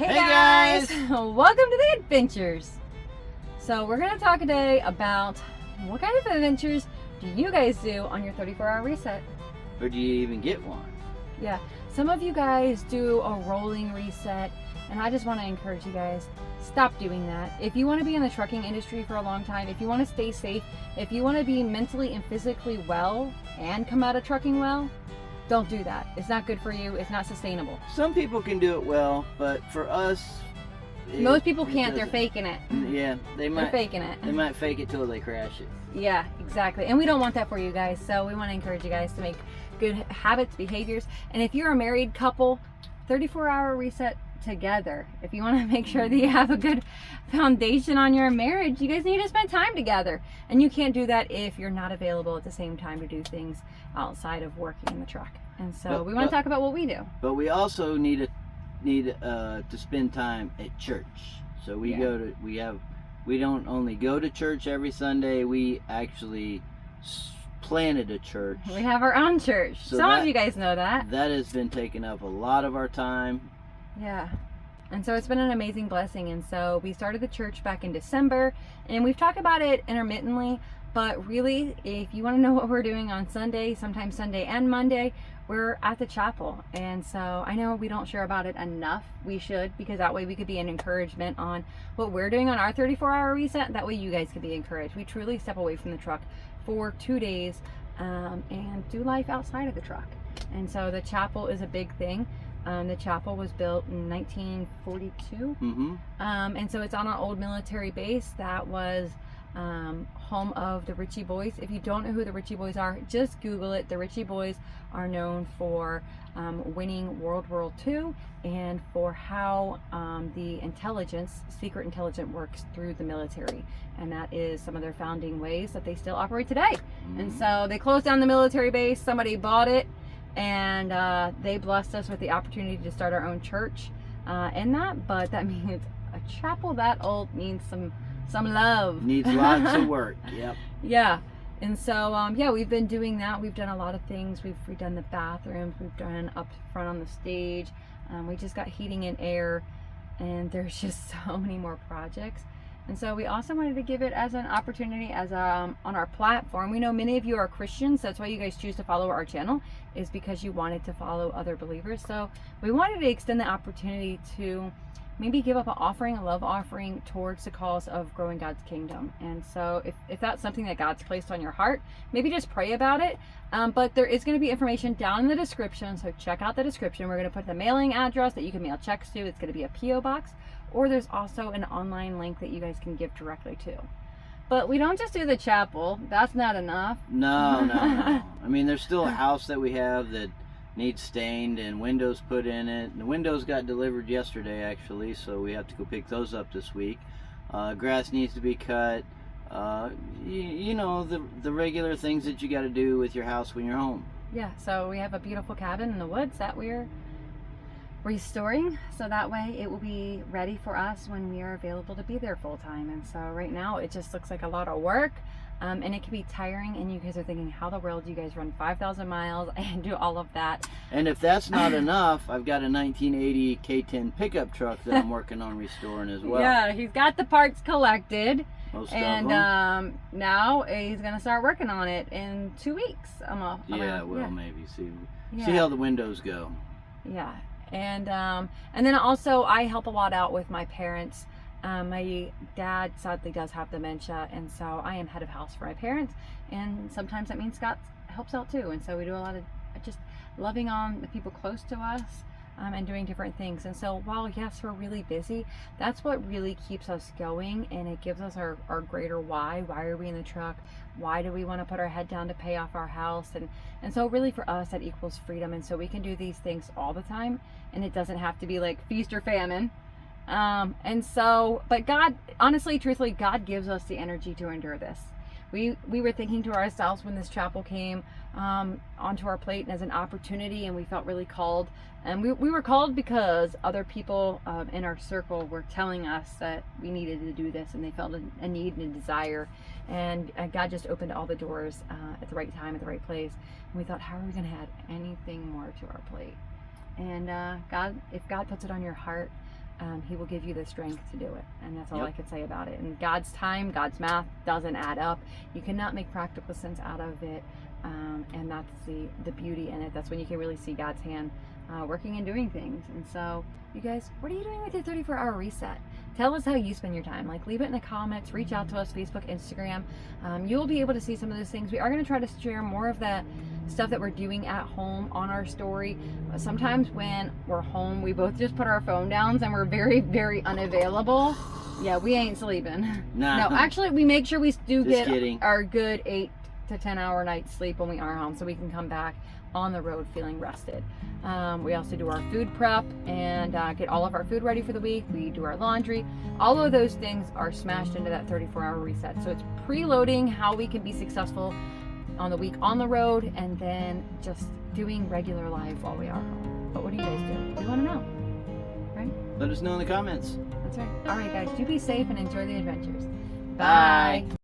Hey guys! Welcome to the adventures. So we're going to talk today about what kind of adventures do you guys do on your 34-hour reset? Or do you even get one? Yeah, some of you guys do a rolling reset, and I just want to encourage you guys, stop doing that. If you want to be in the trucking industry for a long time, if you want to stay safe, if you want to be mentally and physically well and come out of trucking well, don't do that. It's not good for you. It's not sustainable. Some people can do it well, but for us, most people can't. They're faking it. Yeah, They're faking it. They might fake it till they crash it. Yeah, exactly. And we don't want that for you guys. So we want to encourage you guys to make good habits, behaviors. And if you're a married couple, 34-hour reset together. If you want to make sure that you have a good foundation on your marriage, you guys need to spend time together. And you can't do that if you're not available at the same time to do things outside of working in the truck. And so we want to talk about what we do. But we also need to spend time at church. So we don't only go to church every Sunday, we actually planted a church. We have our own church. So some of you guys know that. That has been taking up a lot of our time. Yeah. And so it's been an amazing blessing. And so we started the church back in December, and we've talked about it intermittently, but really, if you want to know what we're doing on Sunday, sometimes Sunday and Monday, we're at the chapel. And so I know we don't share about it enough. We should, because that way we could be an encouragement on what we're doing on our 34-hour reset. That way you guys could be encouraged. We truly step away from the truck for 2 days and do life outside of the truck. And so the chapel is a big thing. The chapel was built in 1942. And so it's on an old military base that was home of the Ritchie boys. If you don't know who the Ritchie boys are, just Google it. The Ritchie boys are known for winning World War II and for how the secret intelligence works through the military. And that is some of their founding ways that they still operate today. And so they closed down the military base. Somebody bought it, and they blessed us with the opportunity to start our own church in that. But that means a chapel that old means some love. Needs lots of work. Yep. Yeah. And so we've been doing that. We've done a lot of things. We've redone the bathrooms. We've done up front on the stage. We just got heating and air, and there's just so many more projects. And so we also wanted to give it as an opportunity as on our platform. We know many of you are Christians. That's why you guys choose to follow our channel, is because you wanted to follow other believers. So we wanted to extend the opportunity to maybe give up an offering, a love offering towards the cause of growing God's kingdom. And so if that's something that God's placed on your heart, maybe just pray about it. But there is going to be information down in the description. So check out the description. We're going to put the mailing address that you can mail checks to. It's going to be a P.O. box. Or there's also an online link that you guys can give directly to. But we don't just do the chapel. That's not enough. No. I mean, there's still a house that we have that needs stained and windows put in it. And the windows got delivered yesterday, actually, so we have to go pick those up this week. Grass needs to be cut. You know, the regular things that you got to do with your house when you're home. Yeah, so we have a beautiful cabin in the woods that we're restoring, so that way it will be ready for us when we are available to be there full time. And so right now it just looks like a lot of work, and it can be tiring, and you guys are thinking, how the world do you guys run 5,000 miles and do all of that? And if that's not enough, I've got a 1980 K10 pickup truck that I'm working on restoring as well. Yeah, he's got the parts collected. Most and of them. Now he's gonna start working on it in 2 weeks. Maybe see how the windows go. Yeah. And then also I help a lot out with my parents. My dad sadly does have dementia, and so I am head of house for my parents, and sometimes that means Scott helps out too. And so we do a lot of just loving on the people close to us, and doing different things. And so while yes, we're really busy, that's what really keeps us going, and it gives us our greater why. Why are we in the truck? Why do we want to put our head down to pay off our house? And so really for us that equals freedom. And so we can do these things all the time, and it doesn't have to be like feast or famine. And so, but God, honestly, truthfully, God gives us the energy to endure this. We were thinking to ourselves when this chapel came onto our plate and as an opportunity, and we felt really called. And we were called because other people in our circle were telling us that we needed to do this, and they felt a need and a desire. And God just opened all the doors at the right time, at the right place. And we thought, how are we going to add anything more to our plate? And God, if God puts it on your heart, He will give you the strength to do it. And that's all Yep. I can say about it. And God's time, God's math doesn't add up. You cannot make practical sense out of it. And that's the beauty in it. That's when you can really see God's hand working and doing things. And so, you guys, what are you doing with your 34-hour reset? Tell us how you spend your time. Like, leave it in the comments, reach out to us, Facebook, Instagram. You'll be able to see some of those things. We are going to try to share more of the stuff that we're doing at home on our story. Sometimes when we're home, we both just put our phone downs and we're very, very unavailable. Yeah, we ain't sleeping. Nah. No, actually, we make sure we do Just get kidding. our good 8 to 10 hour night's sleep when we are home, so we can come back on the road feeling rested. We also do our food prep and get all of our food ready for the week. We do our laundry. All of those things are smashed into that 34-hour reset. So it's preloading how we can be successful on the week on the road, and then just doing regular life while we are home. But what do you guys do? We want to know, right? Let us know in the comments. That's right. All right, guys, you be safe and enjoy the adventures. Bye. Bye.